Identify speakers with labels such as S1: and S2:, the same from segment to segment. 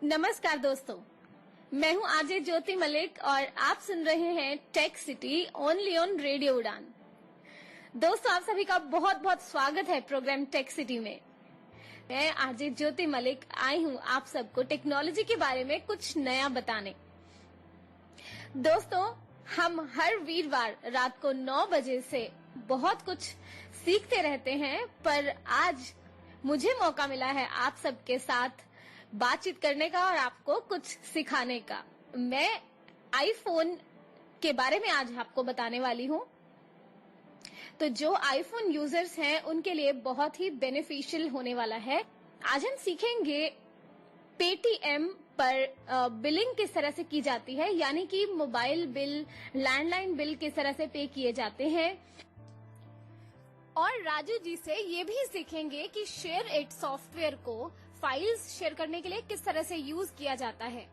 S1: नमस्कार दोस्तों, मैं हूं आरजे ज्योति मलिक और आप सुन रहे हैं tech city only on radio Udaan. दोस्तों, आप सभी का बहुत बहुत स्वागत है प्रोग्राम टेक सिटी में। मैं आरजे ज्योति मलिक आई हूं आप सबको टेक्नोलॉजी के बारे में कुछ नया बताने। दोस्तों, हम हर वीरवार रात को 9 बजे से बहुत कुछ सीखते रहते हैं, पर आज मुझे मौका मिला है आप सबके साथ बातचीत करने का और आपको कुछ सिखाने का। मैं आईफोन के बारे में आज आपको बताने वाली हूँ। तो जो आईफोन यूजर्स हैं उनके लिए बहुत ही बेनिफिशियल होने वाला है। आज हम सीखेंगे पेटीएम पर बिलिंग किस तरह से की जाती है, यानी कि मोबाइल बिल, लैंडलाइन बिल किस तरह से पे किए जाते हैं। और राजू जी से ये भी सीखेंगे कि शेयर इट सॉफ्टवेयर को फाइल्स शेयर करने के लिए किस तरह से यूज किया जाता है।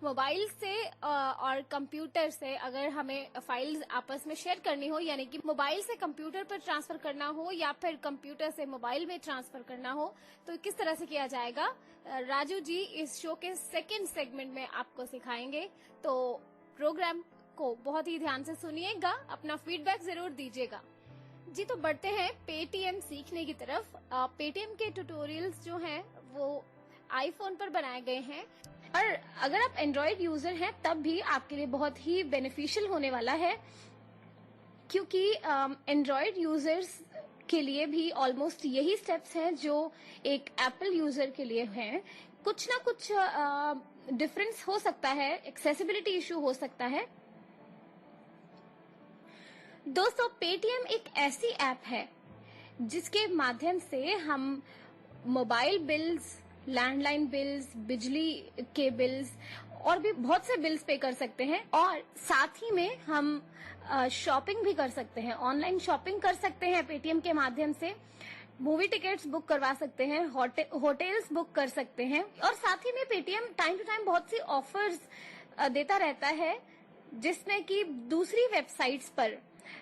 S1: मोबाइल से और कंप्यूटर से अगर हमें फाइल्स आपस में शेयर करनी हो, यानी कि मोबाइल से कंप्यूटर पर ट्रांसफर करना हो या फिर कंप्यूटर से मोबाइल में ट्रांसफर करना हो, तो किस तरह से किया जाएगा, राजू जी इस शो के सेकंड सेगमेंट में आपको सिखाएंगे। तो प्रोग्राम को बहुत ही ध्यान से सुनिएगा, अपना फीडबैक जरूर दीजिएगा जी। तो बढ़ते हैं पेटीएम सीखने की तरफ। पेटीएम के ट्यूटोरियल्स जो हैं वो आईफोन पर बनाए गए हैं, और अगर आप एंड्रॉइड यूजर हैं तब भी आपके लिए बहुत ही बेनिफिशियल होने वाला है, क्योंकि एंड्रॉइड यूजर्स के लिए भी ऑलमोस्ट यही स्टेप्स हैं जो एक एप्पल यूजर के लिए हैं। कुछ ना कुछ डिफरेंस हो सकता है, एक्सेसिबिलिटी इशू हो सकता है। दोस्तों, पेटीएम एक ऐसी ऐप है जिसके माध्यम से हम मोबाइल बिल्स, लैंडलाइन बिल्स, बिजली के बिल्स और भी बहुत से बिल्स पे कर सकते हैं, और साथ ही में हम शॉपिंग भी कर सकते हैं। ऑनलाइन शॉपिंग कर सकते हैं पेटीएम के माध्यम से, मूवी टिकट्स बुक करवा सकते हैं, होटल्स बुक कर सकते हैं, और साथ ही में पेटीएम टाइम टू टाइम बहुत सी ऑफर्स देता रहता है, जिसमें कि दूसरी वेबसाइट्स पर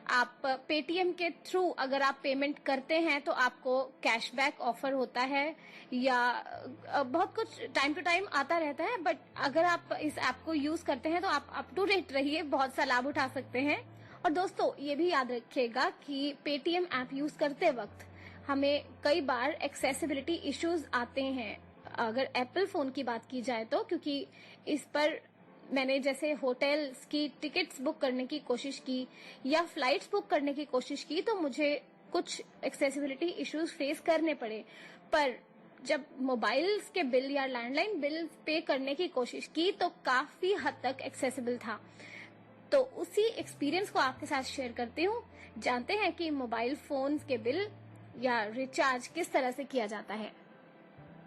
S1: आप पेटीएम के थ्रू अगर आप पेमेंट करते हैं तो आपको कैशबैक ऑफर होता है, या बहुत कुछ टाइम टू टाइम आता रहता है। बट अगर आप इस ऐप को यूज करते हैं तो आप अप टू डेट रहिए, बहुत सा लाभ उठा सकते हैं। और दोस्तों, ये भी याद रखिएगा कि पेटीएम ऐप यूज करते वक्त हमें कई बार एक्सेसिबिलिटी इश्यूज आते हैं, अगर एप्पल फोन की बात की जाए तो, क्योंकि इस पर मैंने जैसे होटल्स की टिकट्स बुक करने की कोशिश की या फ्लाइट्स बुक करने की कोशिश की, तो मुझे कुछ एक्सेसिबिलिटी इश्यूज फेस करने पड़े। पर जब मोबाइल्स के बिल या लैंडलाइन बिल पे करने की कोशिश की तो काफी हद तक एक्सेसिबल था। तो उसी एक्सपीरियंस को आपके साथ शेयर करती हूँ। जानते हैं कि मोबाइल फोन्स के बिल या रिचार्ज किस तरह से किया जाता है।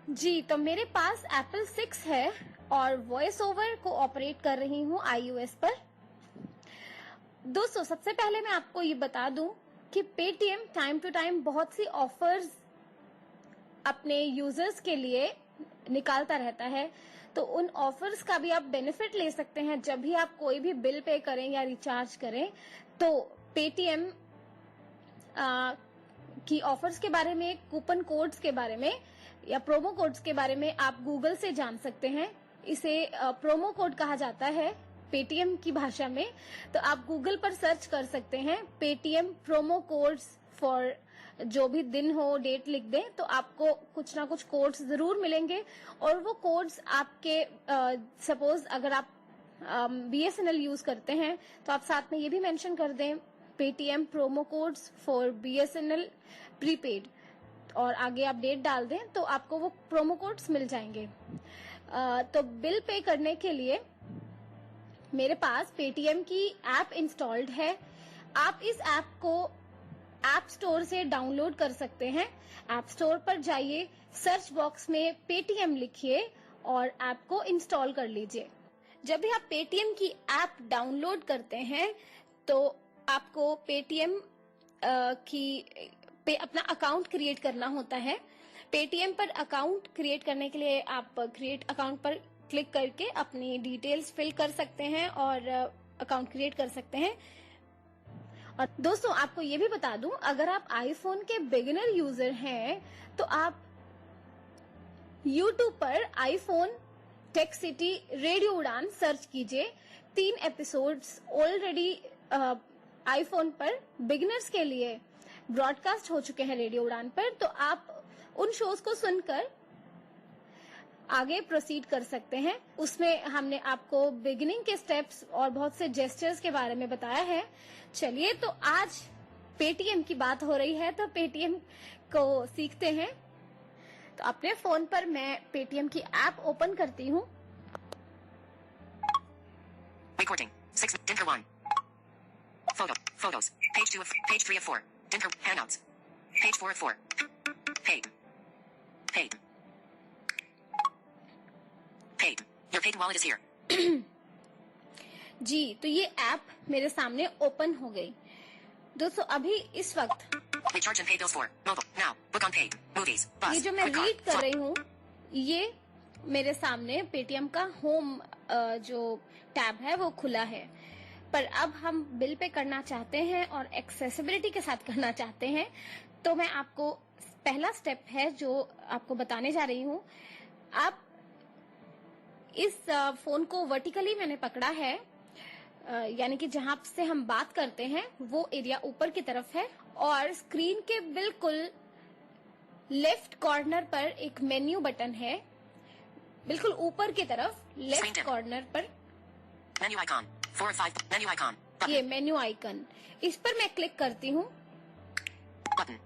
S1: जी, तो मेरे पास एप्पल 6 है और वॉइस ओवर को ऑपरेट कर रही हूँ iOS पर। दोस्तों, सबसे पहले मैं आपको ये बता दूं कि पेटीएम टाइम टू टाइम बहुत सी ऑफर्स अपने यूजर्स के लिए निकालता रहता है, तो उन ऑफर्स का भी आप बेनिफिट ले सकते हैं जब भी आप कोई भी बिल पे करें या रिचार्ज करें। तो पेटीएम की ऑफर्स के बारे में, कूपन कोड्स के बारे में या प्रोमो कोड्स के बारे में आप गूगल से जान सकते हैं। इसे प्रोमो कोड कहा जाता है पेटीएम की भाषा में। तो आप गूगल पर सर्च कर सकते हैं पेटीएम प्रोमो कोड्स फॉर, जो भी दिन हो डेट लिख दें तो आपको कुछ ना कुछ कोड्स जरूर मिलेंगे। और वो कोड्स आपके सपोज अगर आप बीएसएनएल यूज करते हैं तो आप साथ में ये भी मेंशन कर दें Paytm promo codes for BSNL prepaid, और आगे आप डेट डाल दें तो आपको वो प्रोमो कोड्स मिल जाएंगे। तो बिल पे करने के लिए मेरे पास पेटीएम की ऐप इंस्टॉल्ड है। आप इस ऐप को ऐप स्टोर से डाउनलोड कर सकते हैं। ऐप स्टोर पर जाइए, सर्च बॉक्स में पेटीएम लिखिए और ऐप को इंस्टॉल कर लीजिए। जब भी आप पेटीएम की ऐप डाउनलोड करते हैं तो आपको पेटीएम पे अपना अकाउंट क्रिएट करना होता है। पेटीएम पर अकाउंट क्रिएट करने के लिए आप क्रिएट अकाउंट पर क्लिक करके अपनी डिटेल्स फिल कर सकते हैं और अकाउंट क्रिएट कर सकते हैं। और दोस्तों, आपको ये भी बता दूं, अगर आप आईफोन के बिगिनर यूजर हैं तो आप YouTube पर आईफोन टेक सिटी रेडियो उड़ान सर्च कीजिए। 3 एपिसोड्स ऑलरेडी आईफोन पर बिगिनर्स के लिए ब्रॉडकास्ट हो चुके हैं रेडियो उड़ान पर, तो आप उन शोज को सुनकर आगे प्रोसीड कर सकते हैं। उसमें हमने आपको बिगिनिंग के स्टेप्स और बहुत से जेस्चर्स के बारे में बताया है। चलिए, तो आज पेटीएम की बात हो रही है, तो पेटीएम को सीखते हैं। तो अपने फोन पर मैं पेटीएम की ऐप ओपन करती हूँ।
S2: Recording. 6. Dinker 1. Photos. Page 3 of 4. Dinker. Hangouts. Page 4 of 4. Paid. Your paid wallet is here.
S1: जी, तो ये ऐप मेरे सामने ओपन हो गई। दोस्तों, अभी इस वक्त
S2: Recharge and pay bills for mobile now. Book on paid. Movies. Bus.
S1: ये जो मैं रीड कर रही हूँ, ये मेरे सामने पेटीएम का होम जो टैब है वो खुला है। पर अब हम बिल पे करना चाहते हैं और एक्सेसिबिलिटी के साथ करना चाहते हैं, तो मैं आपको पहला स्टेप है जो आपको बताने जा रही हूँ। आप इस फोन को वर्टिकली मैंने पकड़ा है, यानी कि जहां से हम बात करते हैं वो एरिया ऊपर की तरफ है, और स्क्रीन के बिल्कुल लेफ्ट कॉर्नर पर एक मेन्यू बटन है। बिल्कुल ऊपर की तरफ लेफ्ट कॉर्नर पर
S2: Menu icon. 4 of 5. Menu icon. Button.
S1: ये मेन्यू आइकन, इस पर मैं क्लिक करती हूँ।
S2: Button.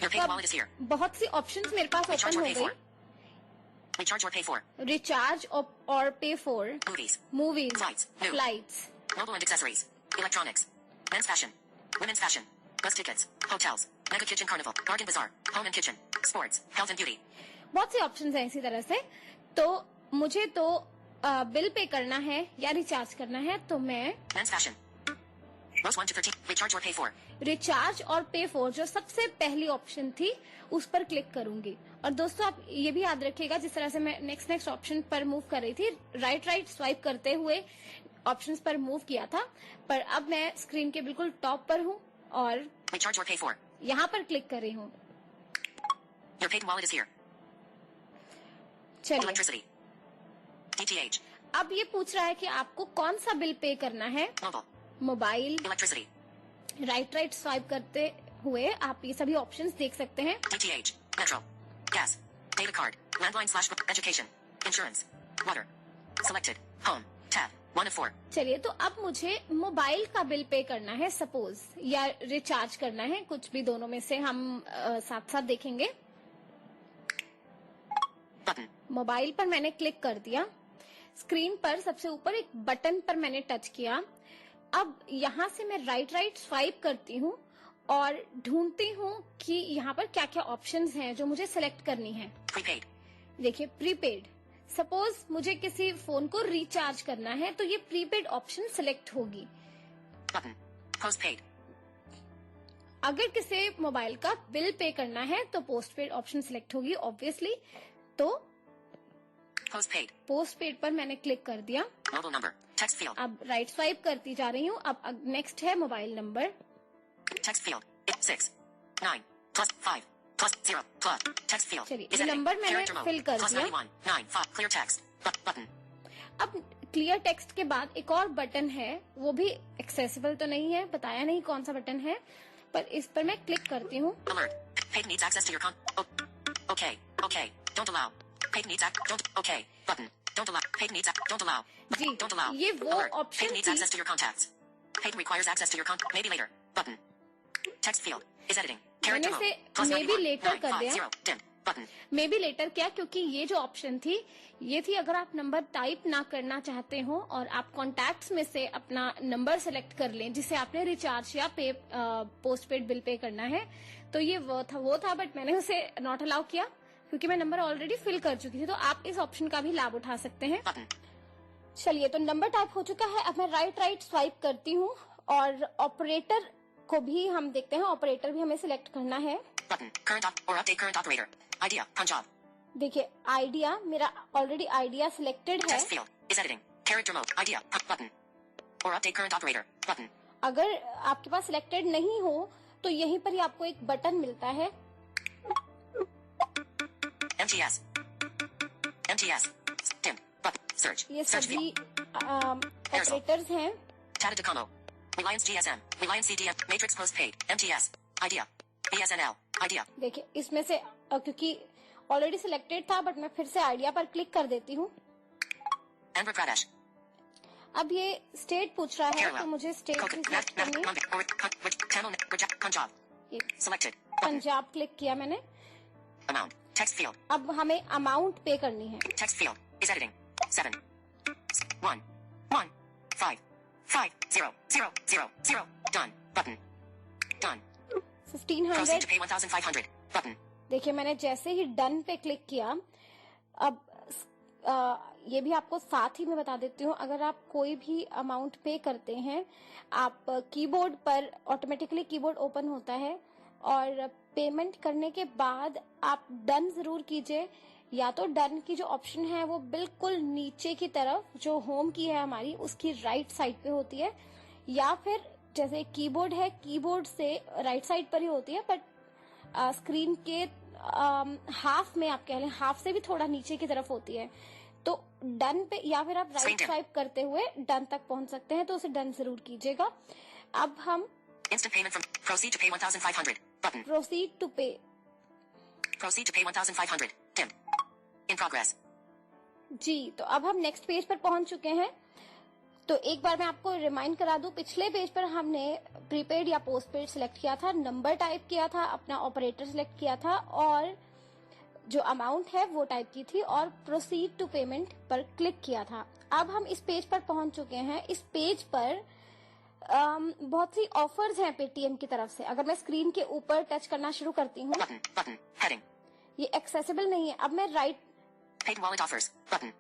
S2: Your paid wallet is here.
S1: बहुत सी ऑप्शंस मेरे पास
S2: Recharge
S1: ओपन
S2: or
S1: हो
S2: pay for.
S1: गई।
S2: Recharge or pay for.
S1: Recharge और पे for
S2: Movies.
S1: Movies,
S2: Flights. New.
S1: Flights,
S2: Mobile and accessories. Electronics. Men's fashion. Women's fashion. Bus tickets. Hotels. Mega Kitchen Carnival. Bargain Bazaar. Home and kitchen. Sports. Health and beauty.
S1: बहुत सी options हैं इसी तरह से। तो मुझे तो बिल पे करना है या रिचार्ज करना है, तो मैं
S2: Men's fashion. Rows 1 to 13. Recharge or pay for.
S1: Recharge और पे फॉर जो सबसे पहली ऑप्शन थी उस पर क्लिक करूंगी। और दोस्तों, आप ये भी याद रखिएगा, जिस तरह से मैं नेक्स्ट ऑप्शन पर मूव कर रही थी, राइट स्वाइप करते हुए ऑप्शंस पर मूव किया था, पर अब मैं स्क्रीन के बिल्कुल टॉप पर हूँ और
S2: Recharge or pay for.
S1: यहाँ पर क्लिक कर रही हूँ।
S2: Your paid wallet is here.
S1: चलिए,
S2: Electricity. DTH.
S1: अब ये पूछ रहा है कि आपको कौन सा बिल पे करना है।
S2: Mobile.
S1: Mobile,
S2: Electricity.
S1: Right swipe करते हुए आप ये सभी ऑप्शंस देख सकते हैं।
S2: DTH. Metro. Gas. Data card. Landline / education. Insurance. Water. Selected. Home. Tab. 1 of 4.
S1: चलिए, तो अब मुझे मोबाइल का बिल पे करना है सपोज, या रिचार्ज करना है, कुछ भी दोनों में से हम साथ साथ देखेंगे।
S2: Button.
S1: मोबाइल पर मैंने क्लिक कर दिया। स्क्रीन पर सबसे ऊपर एक बटन पर मैंने टच किया। अब यहाँ से मैं राइट स्वाइप करती हूँ और ढूंढती हूँ कि यहाँ पर क्या क्या ऑप्शंस हैं जो मुझे सिलेक्ट करनी है।
S2: Prepaid.
S1: देखिए, प्रीपेड। सपोज मुझे किसी फोन को रिचार्ज करना है, तो ये प्रीपेड ऑप्शन सिलेक्ट होगी।
S2: Button. Postpaid.
S1: अगर किसी मोबाइल का बिल पे करना है तो पोस्टपेड ऑप्शन सिलेक्ट होगी ऑब्वियसली। तो
S2: Postpaid.
S1: पोस्टपेड पर मैंने क्लिक कर दिया।
S2: Mobile number. Text field.
S1: अब राइट स्वाइप करती जा रही हूँ। अब नेक्स्ट है mobile number.
S2: Text field. 6 9 plus 5 plus 0 plus text field.
S1: चलिए,
S2: Is
S1: ये
S2: editing.
S1: नंबर मैंने
S2: Character mode.
S1: फिल कर
S2: Plus
S1: दिया।
S2: 91 9 5 clear text. Button.
S1: अब क्लियर टेक्स्ट के बाद एक और बटन है, वो भी एक्सेसिबल तो नहीं है, बताया नहीं कौन सा बटन है, पर इस पर मैं क्लिक करती हूँ।
S2: Alert. Paid needs access to your okay. Okay. Don't allow. Paid needs don't. Okay. Button. Don't allow. Paid needs don't allow.
S1: Ji,
S2: Don't allow.
S1: ये वो
S2: Alert.
S1: ऑप्शन
S2: Paid needs
S1: थी।
S2: access to your contacts. Paid requires access to your maybe later. Button. Text field is editing. Character
S1: मैंने
S2: mode.
S1: से
S2: Plus
S1: maybe
S2: 91
S1: later
S2: 9
S1: कर
S2: 5
S1: दिया।
S2: 0 dim. Button.
S1: Maybe later क्या, क्योंकि ये जो ऑप्शन थी ये थी अगर आप नंबर टाइप ना करना चाहते हो और आप कॉन्टैक्ट्स में से अपना नंबर सेलेक्ट कर लें जिसे आपने रिचार्ज या पे पोस्टपेड बिल पे करना है, तो ये वो था बट मैंने उसे नॉट अलाउ किया क्योंकि मैं नंबर ऑलरेडी फिल कर चुकी थी। तो आप इस ऑप्शन का भी लाभ उठा सकते हैं। चलिए, तो नंबर टाइप हो चुका है। अब मैं राइट स्वाइप करती हूँ और ऑपरेटर को भी हम देखते हैं। ऑपरेटर भी हमें सिलेक्ट करना है।
S2: current operator. Idea. Punjab.
S1: देखिए, आइडिया मेरा ऑलरेडी आइडिया सिलेक्टेड है।
S2: Text field is editing. Character mode. Idea. Button. Or update current operator. Button.
S1: अगर आपके पास सिलेक्टेड नहीं हो तो यहीं पर ही आपको एक बटन मिलता है।
S2: MTS. MTS. Dim. Button. Search.
S1: ये
S2: Search
S1: सभी
S2: field.
S1: ऑपरेटर्स हैं।
S2: Tata Docomo. Reliance GSM. Reliance CDM. Matrix Postpaid. MTS. Idea. BSNL. Idea.
S1: देखिए इसमें से क्योंकि ऑलरेडी सिलेक्टेड था बट मैं फिर से आइडिया पर क्लिक कर देती हूँ।
S2: Andhra Pradesh.
S1: अब ये स्टेट पूछ रहा है
S2: Kerala.
S1: तो मुझे स्टेट भी सिलेक्ट करनी है।
S2: Tamil. Punjab.
S1: ये
S2: Selected. Button.
S1: पंजाब क्लिक किया मैंने।
S2: Amount. Text field.
S1: अब हमें अमाउंट पे करनी है।
S2: Text field is editing. 7 1 1 5 5 0 0 0 0. Done. Button. Done.
S1: 1500।
S2: Proceed to pay 1,500. Button.
S1: देखिए मैंने जैसे ही डन पे क्लिक किया, अब ये भी आपको साथ ही मैं बता देती हूँ, अगर आप कोई भी अमाउंट पे करते हैं, आप कीबोर्ड पर ऑटोमेटिकली कीबोर्ड ओपन होता है और पेमेंट करने के बाद आप डन जरूर कीजिए। या तो डन की जो ऑप्शन है वो बिल्कुल नीचे की तरफ जो होम की है हमारी उसकी राइट साइड पे होती है, या फिर जैसे कीबोर्ड है कीबोर्ड से राइट साइड पर ही होती है, बट स्क्रीन के हाफ में आप कह लें, हाफ से भी थोड़ा नीचे की तरफ होती है। तो डन पे या फिर आप राइट स्वाइप करते हुए डन तक पहुंच सकते हैं, तो उसे डन जरूर कीजिएगा। अब हम
S2: Instant payment from proceed to pay 1,500. Button.
S1: Proceed to pay.
S2: Proceed to pay 1,500. Dim. In progress.
S1: जी, तो अब हम नेक्स्ट पेज पर पहुंच चुके हैं। तो एक बार मैं आपको रिमाइंड करा दूं, पिछले पेज पर हमने प्रीपेड या पोस्टपेड सिलेक्ट किया था, नंबर टाइप किया था, अपना ऑपरेटर सिलेक्ट किया था और जो अमाउंट है वो टाइप की थी और प्रोसीड टू पेमेंट पर क्लिक किया था। अब हम इस पेज पर पहुंच चुके हैं। इस पेज पर बहुत सी ऑफर्स हैं पेटीएम की तरफ से। अगर मैं स्क्रीन के ऊपर टच करना शुरू करती हूँ,
S2: Button. Button. Heading.
S1: ये एक्सेसिबल नहीं है। अब मैं right
S2: Paid wallet offers. Button.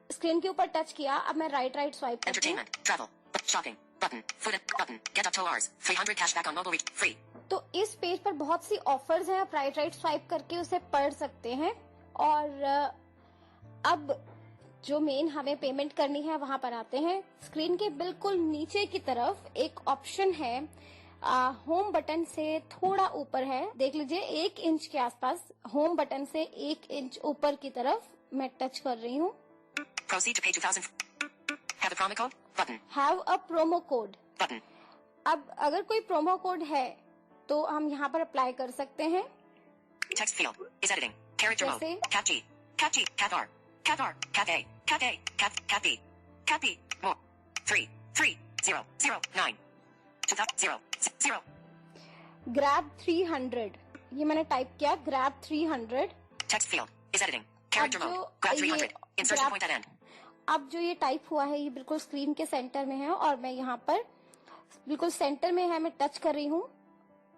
S1: Screen के ऊपर टच किया, अब मैं राइट स्वाइप करती हूँ।
S2: Entertainment. Travel. Shopping. Button. Food. Button. Get up to hours. 300 cashback on mobile reach. Free.
S1: तो इस पेज पर बहुत सी ऑफर्स हैं, आप राइट स्वाइप करके उसे पढ़ सकते हैं। और अब जो मेन हमें पेमेंट करनी है वहां पर आते हैं। स्क्रीन के बिल्कुल नीचे की तरफ एक ऑप्शन है, होम बटन से थोड़ा ऊपर है, देख लीजिए 1 इंच के आसपास, होम बटन से 1 इंच ऊपर की तरफ मैं टच कर रही हूँ।
S2: Proceed to pay 2,000. Have a promo code? Button.
S1: Have a promo code.
S2: Button.
S1: अब अगर कोई प्रोमो कोड है तो हम यहाँ पर अप्लाई कर सकते हैं।
S2: Text field is editing. Character mode.
S1: जैसे
S2: Cat G. Cat G. Cat R. Cat R. Cat A. Cat A. Cat B. Cat B. More. 3 3 0 0 9 2000 0 0.
S1: Grab 300, ये मैंने टाइप किया, grab 300।
S2: Text field is editing. Character
S1: अब जो
S2: mode. Grab 300.
S1: ये
S2: Insertion
S1: grab-
S2: point at end.
S1: अब जो ये type हुआ है ये बिल्कुल स्क्रीन के सेंटर में है और मैं यहाँ पर बिल्कुल सेंटर में है, मैं टच कर रही हूँ।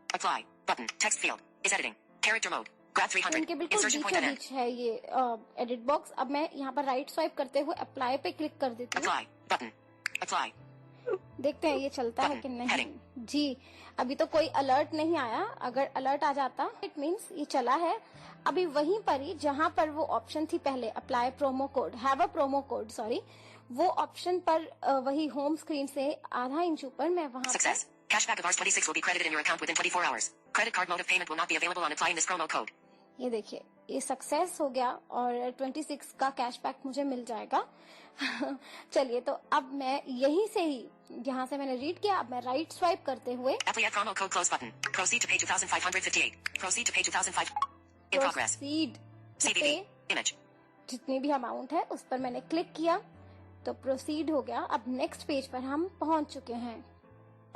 S2: Apply. Button. Text field is editing. Character mode. Grab 300.
S1: इनके बिल्कुल
S2: Insertion point
S1: बीचों
S2: at end.
S1: बीच है ये एडिट बॉक्स। अब मैं यहाँ पर राइट स्वाइप करते हुए अप्लाई पे क्लिक कर देती हूँ।
S2: Apply. Button. Apply.
S1: देखते हैं ये चलता है कि नहीं।
S2: Heading.
S1: जी, अभी तो कोई अलर्ट नहीं आया। अगर अलर्ट आ जाता इट मीन्स ये चला है। अभी वहीं पर ही जहाँ पर वो ऑप्शन थी पहले, apply promo code, have a promo code, sorry, वो ऑप्शन पर वही होम स्क्रीन से आधा इंच ऊपर मैं वहाँ पर
S2: Success. Cashback of Rs26 will be credited in your account within 24 hours. Credit card mode of payment will not be available on applying this promo code.
S1: ये देखिए ये सक्सेस हो गया और 26 का कैशबैक मुझे मिल जाएगा। चलिए, तो अब मैं यहीं से ही, यहाँ से मैंने रीड किया, अब मैं राइट स्वाइप करते हुए
S2: Apply promo code close button. Proceed to pay 2,558. Proceed to pay 2,500. In progress.
S1: Proceed
S2: CVV. Image.
S1: जितनी भी अमाउंट है उस पर मैंने क्लिक किया तो प्रोसीड हो गया। अब नेक्स्ट पेज पर हम पहुंच चुके हैं।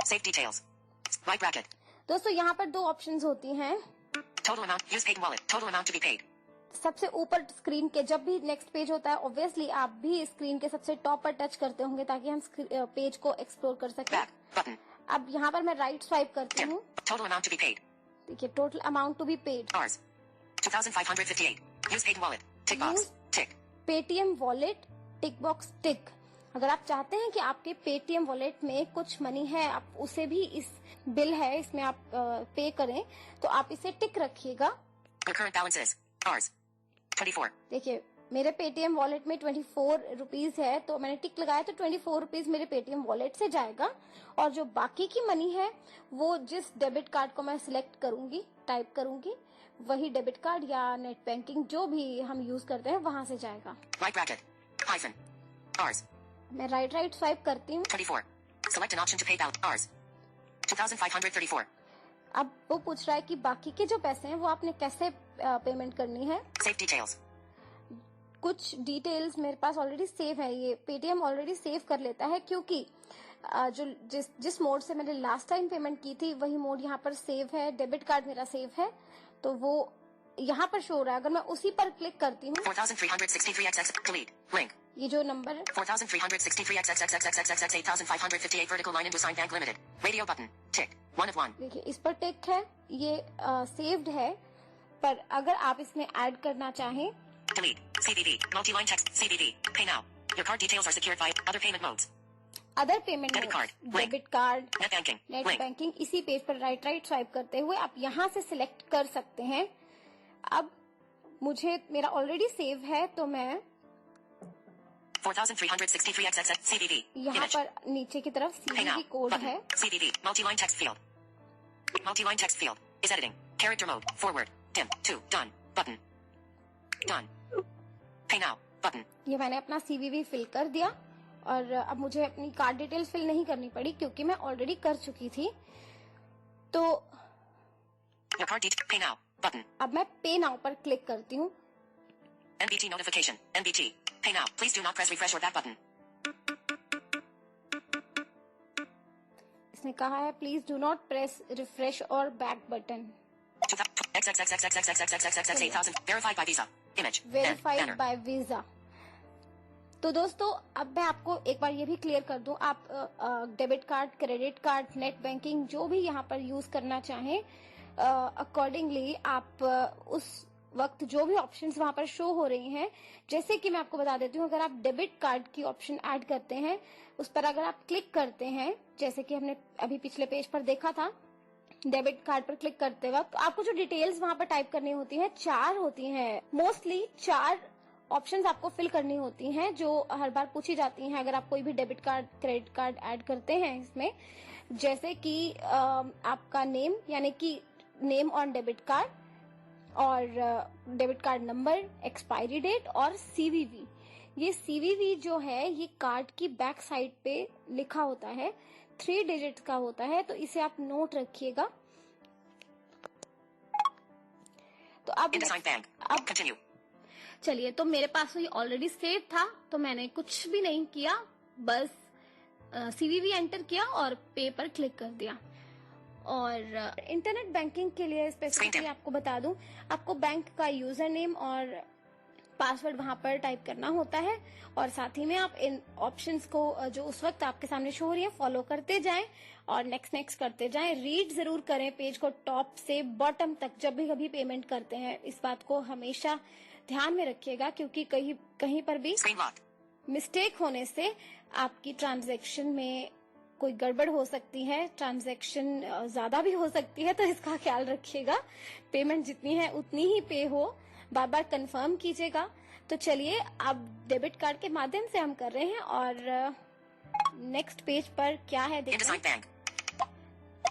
S2: Save details. Right bracket.
S1: दोस्तों यहाँ पर 2 ऑप्शंस होती हैं।
S2: Total amount. Use paid wallet. Total amount to be paid.
S1: सबसे ऊपर स्क्रीन के जब भी नेक्स्ट पेज होता है, ऑब्वियसली आप भी स्क्रीन के सबसे टॉप पर टच करते होंगे ताकि हम पेज को एक्सप्लोर कर सकें।
S2: Back. Button.
S1: अब यहाँ पर मैं राइट स्वाइप करती
S2: Dim.
S1: हूँ।
S2: Total amount to be paid.
S1: देखिए total amount to be paid,
S2: Rs. 2,558. Use paid wallet. Tick box.
S1: Use-
S2: Tick.
S1: Paytm wallet, tick box tick. अगर आप चाहते हैं कि आपके पेटीएम वॉलेट में कुछ मनी है, आप उसे भी इस बिल है इसमें आप पे करें, तो आप इसे टिक रखिएगा।
S2: Your current balance is Rs. 24.
S1: देखिए मेरे पेटीएम वॉलेट में 24 रुपीज है, तो मैंने टिक लगाया तो 24 रुपीज मेरे पेटीएम वॉलेट से जाएगा और जो बाकी की मनी है वो जिस डेबिट कार्ड को मैं सिलेक्ट करूंगी, टाइप करूंगी, वही डेबिट कार्ड या नेट बैंकिंग जो भी हम यूज करते हैं वहां से जाएगा।
S2: Right bracket. hyphen. Ours.
S1: मैं राइट स्वाइप करती हूँ।
S2: 24. Select an option to pay balance. Ours. 2,534.
S1: अब वो पूछ रहा है कि बाकी के जो पैसे हैं वो आपने कैसे पेमेंट करनी है।
S2: Save details.
S1: कुछ डिटेल्स मेरे पास ऑलरेडी सेव है, ये पेटीएम ऑलरेडी सेव कर लेता है क्योंकि जो जिस मोड से मैंने लास्ट टाइम पेमेंट की थी वही मोड यहाँ पर सेव है, डेबिट कार्ड मेरा सेव है, तो वो यहाँ पर शो हो रहा है। अगर मैं उसी पर क्लिक करती हूँ
S2: 4,363xx delete link.
S1: ये जो नंबर है
S2: 4,363xxxxxx 8,558 vertical line IndoSign Bank Limited. Radio button. Tick. 1 of 1.
S1: देखिए इस पर टिक है, ये सेव्ड है, पर अगर आप इसमें ऐड करना चाहें
S2: Delete. CVV. Multi-line text. CVV. Pay now. Your card details are secured by other payment modes.
S1: Other payment
S2: Debit card, link.
S1: Debit card,
S2: Net banking.
S1: Net
S2: Link.
S1: Banking, इसी पेज पर right swipe करते हुए आप यहाँ से select कर सकते हैं। अब मुझे मेरा ऑलरेडी सेव है तो मैं
S2: 4,363xxx CVV.
S1: यहाँ
S2: Image.
S1: पर नीचे की तरफ
S2: Pay now.
S1: CVV code
S2: Button.
S1: है,
S2: CVV. Multi-line text field. Multi-line text field. Is editing. Character mode. Forward. Dim. 2. Done. Button. Done. Pay now. Button.
S1: ये मैंने अपना CVV फिल कर दिया और अब मुझे अपनी कार्ड डिटेल्स फिल नहीं करनी पड़ी क्योंकि मैं ऑलरेडी कर चुकी थी। तो
S2: Your card details. Pay now. Button.
S1: अब मैं पे नाउ पर क्लिक करती हूँ।
S2: NBT notification. NBT. Pay now. Please do not press refresh or back button.
S1: इसने कहा है please do not press refresh और back button.
S2: XXXXXXXXXXX 8,000. Verified by Visa. Image.
S1: Verified
S2: Banner.
S1: By Visa. तो दोस्तों अब मैं आपको एक बार ये भी क्लियर कर दूं, आप debit card, credit card, net banking जो भी यहाँ पर यूज करना चाहें अकॉर्डिंगली आप उस वक्त जो भी ऑप्शंस वहां पर शो हो रही हैं, जैसे कि मैं आपको बता देती हूँ, अगर आप डेबिट कार्ड की ऑप्शन ऐड करते हैं उस पर अगर आप क्लिक करते हैं, जैसे कि हमने अभी पिछले पेज पर देखा था, डेबिट कार्ड पर क्लिक करते वक्त आपको जो डिटेल्स वहां पर टाइप करनी होती है 4 होती हैं, मोस्टली 4 ऑप्शंस आपको फिल करनी होती हैं जो हर बार पूछी जाती हैं अगर आप कोई भी debit card, credit card add करते हैं इसमें, जैसे कि आपका नेम यानी कि नेम ऑन डेबिट कार्ड और debit card number, expiry date और CVV। ये CVV जो है ये कार्ड की बैक साइड पे लिखा होता है, 3 डिजिट्स का होता है, तो इसे आप नोट रखिएगा। तो अब
S2: IndoSign Bank. Continue.
S1: चलिए, तो मेरे पास ये ऑलरेडी सेव था तो मैंने कुछ भी नहीं किया, बस CVV एंटर किया और पे पर क्लिक कर दिया। और इंटरनेट बैंकिंग के लिए स्पेसिफिकली आपको बता दूं, आपको बैंक का यूजर नेम और पासवर्ड वहां पर टाइप करना होता है और साथ ही में आप इन ऑप्शंस को जो उस वक्त आपके सामने शो हो रही है फॉलो करते जाएं और नेक्स्ट करते जाएं। रीड जरूर करें पेज को टॉप से बॉटम तक जब भी कभी पेमेंट करते हैं, इस बात को हमेशा ध्यान में रखिएगा क्योंकि कहीं पर भी
S2: Screen locked.
S1: मिस्टेक होने से आपकी ट्रांजैक्शन में कोई गड़बड़ हो सकती है, ट्रांजैक्शन ज्यादा भी हो सकती है, तो इसका ख्याल रखिएगा। पेमेंट जितनी है उतनी ही पे हो, बार बार कंफर्म कीजिएगा। तो चलिए अब डेबिट कार्ड के माध्यम से हम कर रहे हैं और नेक्स्ट पेज पर क्या है देखते
S2: IndoSign Bank.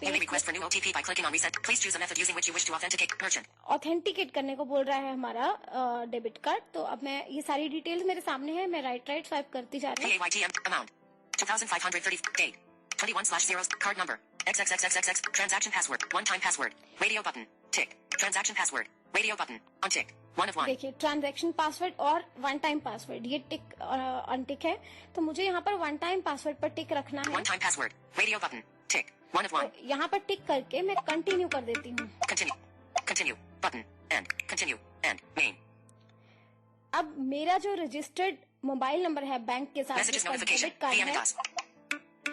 S2: You may request for new OTP by clicking on reset. Please choose a method using which you wish to authenticate. Merchant.
S1: Authenticate करने को बोल रहा है हमारा डेबिट कार्ड। तो अब मैं ये सारी डिटेल्स मेरे सामने है, मैं राइट स्वाइप करती जा रही हूँ।
S2: PAYTM amount 2,530. Date 21/0. Card number XXXXXX. Transaction password. One-time password. Radio button. Tick. Transaction password. Radio button. Unticked. 1 of 1.
S1: देखिए ट्रांजैक्शन पासवर्ड और वन टाइम पासवर्ड ये टिक अनटिक है, तो मुझे यहाँ पर वन टाइम पासवर्ड पर टिक रखना है।
S2: One-time password. Radio button. Tick. 1 of 1.
S1: तो यहाँ पर टिक करके मैं कंटिन्यू कर देती हूँ।
S2: Continue. Continue. Button. End. Continue. End. Main.
S1: अब मेरा जो रजिस्टर्ड मोबाइल नंबर है बैंक के साथ
S2: Messages
S1: जिसका
S2: notification.
S1: डेबिट कार्ड है,
S2: VMDOS.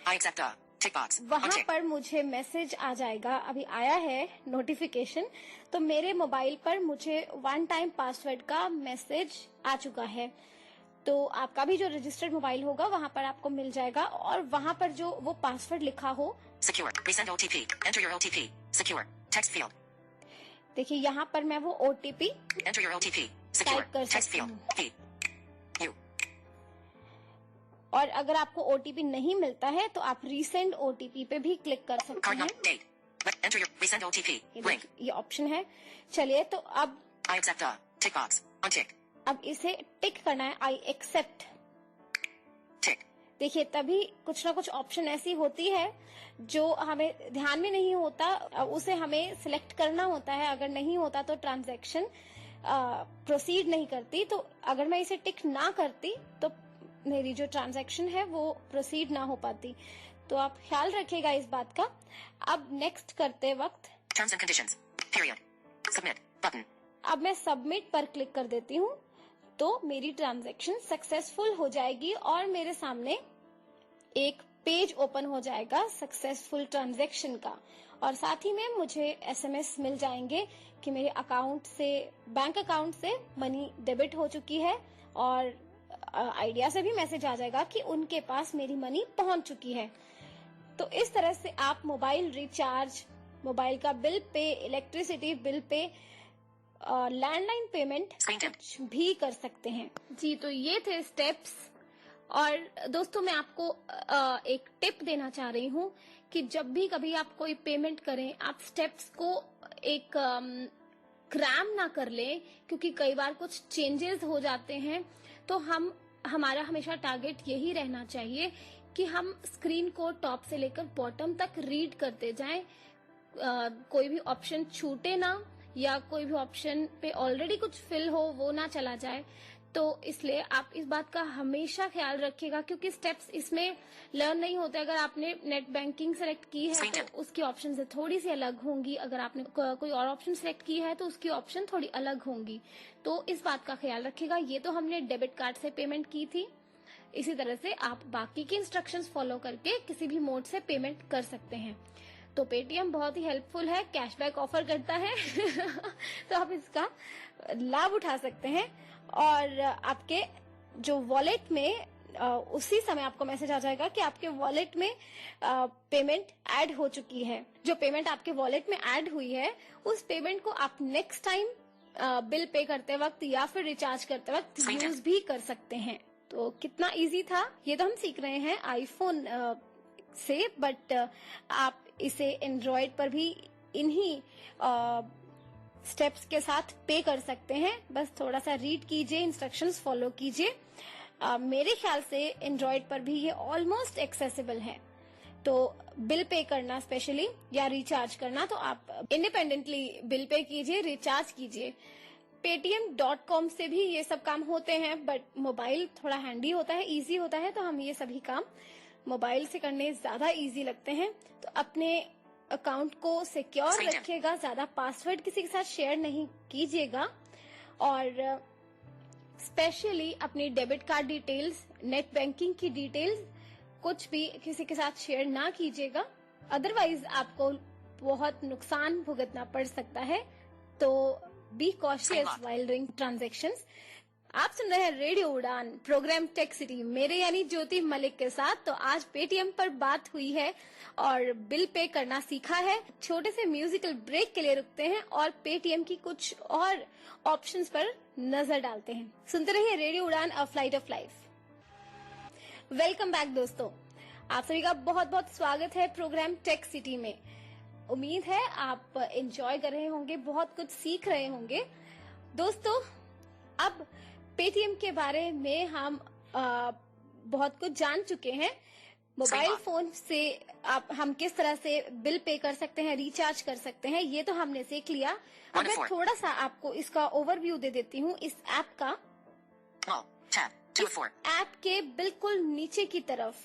S2: I accept the tick box.
S1: वहां
S2: Untick.
S1: पर मुझे मैसेज आ जाएगा, अभी आया है नोटिफिकेशन, तो मेरे मोबाइल पर मुझे वन टाइम पासवर्ड का मैसेज आ चुका है। तो आपका भी जो रजिस्टर्ड मोबाइल होगा वहां पर आपको मिल जाएगा और वहां पर जो वो पासवर्ड लिखा हो,
S2: Secure. Resend OTP. Enter your OTP. Secure. Text field.
S1: देखिए यहाँ पर मैं वो OTP
S2: Enter your OTP. Secure.
S1: Type कर
S2: Text
S1: सकती
S2: field.
S1: हूँ।
S2: P. U.
S1: और अगर आपको OTP नहीं मिलता है तो आप रीसेंड OTP पे भी क्लिक कर सकते
S2: Card
S1: हैं।
S2: number. Date. Enter your resend OTP.
S1: ये
S2: Link.
S1: देखिए, ये ऑप्शन है। चलिए तो अब
S2: I accept the tick box. Untick.
S1: इसे टिक करना है, आई एक्सेप्ट देखिए तभी कुछ ना कुछ ऑप्शन ऐसी होती है जो हमें ध्यान में नहीं होता, उसे हमें सिलेक्ट करना होता है। अगर नहीं होता तो ट्रांजैक्शन प्रोसीड नहीं करती। तो अगर मैं इसे टिक ना करती तो मेरी जो ट्रांजैक्शन है वो प्रोसीड ना हो पाती। तो आप ख्याल रखिएगा इस बात का। अब नेक्स्ट करते वक्त
S2: Terms and conditions. Period. Submit. Button.
S1: अब मैं सबमिट पर क्लिक कर देती हूँ तो मेरी ट्रांजैक्शन सक्सेसफुल हो जाएगी और मेरे सामने एक पेज ओपन हो जाएगा सक्सेसफुल ट्रांजैक्शन का। और साथ ही में मुझे एसएमएस मिल जाएंगे कि मेरे अकाउंट से, बैंक अकाउंट से मनी डेबिट हो चुकी है, और आइडिया से भी मैसेज आ जाएगा कि उनके पास मेरी मनी पहुंच चुकी है। तो इस तरह से आप मोबाइल रिचार्ज, मोबाइल का bill pay, electricity bill pay, landline payment कुछ भी कर सकते हैं। जी, तो ये थे स्टेप्स। और दोस्तों मैं आपको एक टिप देना चाह रही हूँ कि जब भी कभी आप कोई पेमेंट करें, आप स्टेप्स को एक क्रैम ना कर लें, क्योंकि कई बार कुछ चेंजेस हो जाते हैं। तो हमारा हमेशा टारगेट यही रहना चाहिए कि हम स्क्रीन को टॉप से लेकर बॉटम तक रीड करते जाएं, कोई भी ऑप्शन छूटे ना, या कोई भी ऑप्शन पे ऑलरेडी कुछ फिल हो वो ना चला जाए। तो इसलिए आप इस बात का हमेशा ख्याल रखिएगा, क्योंकि स्टेप्स इसमें लर्न नहीं होते। अगर आपने नेट बैंकिंग सेलेक्ट की है तो उसकी ऑप्शन से थोड़ी सी अलग होंगी, अगर आपने कोई और ऑप्शन सेलेक्ट की है तो उसकी ऑप्शन थोड़ी अलग होंगी। तो इस बात का ख्याल रखिएगा। ये तो हमने डेबिट कार्ड से पेमेंट की थी, इसी तरह से आप बाकी के इंस्ट्रक्शंस फॉलो करके किसी भी मोड से पेमेंट कर सकते हैं। तो पेटीएम बहुत ही हेल्पफुल है, कैशबैक ऑफर करता है तो आप इसका लाभ उठा सकते हैं। और आपके जो वॉलेट में उसी समय आपको मैसेज आ जाएगा कि आपके वॉलेट में पेमेंट ऐड हो चुकी है। जो पेमेंट आपके वॉलेट में ऐड हुई है उस पेमेंट को आप नेक्स्ट टाइम बिल पे करते वक्त या फिर रिचार्ज करते वक्त यूज भी कर सकते हैं। तो कितना इजी था, ये तो हम सीख रहे हैं आईफोन से, बट आप इसे एंड्रॉइड पर भी इन्हीं स्टेप्स के साथ पे कर सकते हैं। बस थोड़ा सा रीड कीजिए, इंस्ट्रक्शंस फॉलो कीजिए। मेरे ख्याल से एंड्रॉइड पर भी ये ऑलमोस्ट एक्सेसिबल है। तो बिल पे करना स्पेशली या रिचार्ज करना, तो आप इंडिपेंडेंटली बिल पे कीजिए, रिचार्ज कीजिए। paytm.com से भी ये सब काम होते हैं, बट मोबाइल थोड़ा हैंडी होता है, इजी होता है, तो हम ये सभी काम मोबाइल से करने ज्यादा इजी लगते हैं। तो अपने अकाउंट को सिक्योर रखिएगा, ज्यादा पासवर्ड किसी के साथ शेयर नहीं कीजिएगा, और स्पेशली अपनी debit card details, net banking की डिटेल्स कुछ भी किसी के साथ शेयर ना कीजिएगा, अदरवाइज आपको बहुत नुकसान भुगतना पड़ सकता है। तो be cautious while doing transactions. आप सुन रहे हैं रेडियो उड़ान, प्रोग्राम टेक सिटी, मेरे यानी ज्योति मलिक के साथ। तो आज पेटीएम पर बात हुई है और बिल पे करना सीखा है। छोटे से म्यूजिकल ब्रेक के लिए रुकते हैं और पेटीएम की कुछ और ऑप्शंस पर नजर डालते हैं। सुनते रहिए रेडियो उड़ान, a flight of life. Welcome back दोस्तों, आप सभी का बहुत बहुत स्वागत है प्रोग्राम टेक सिटी में। उम्मीद है आप एंजॉय कर रहे होंगे, बहुत कुछ सीख रहे होंगे। दोस्तों अब पेटीएम के बारे में हम बहुत कुछ जान चुके हैं। मोबाइल फोन से हम किस तरह से बिल पे कर सकते हैं, रिचार्ज कर सकते हैं, ये तो हमने सीख लिया। अब मैं थोड़ा सा आपको इसका ओवरव्यू दे देती हूँ इस ऐप का। इस ऐप के बिल्कुल नीचे की तरफ,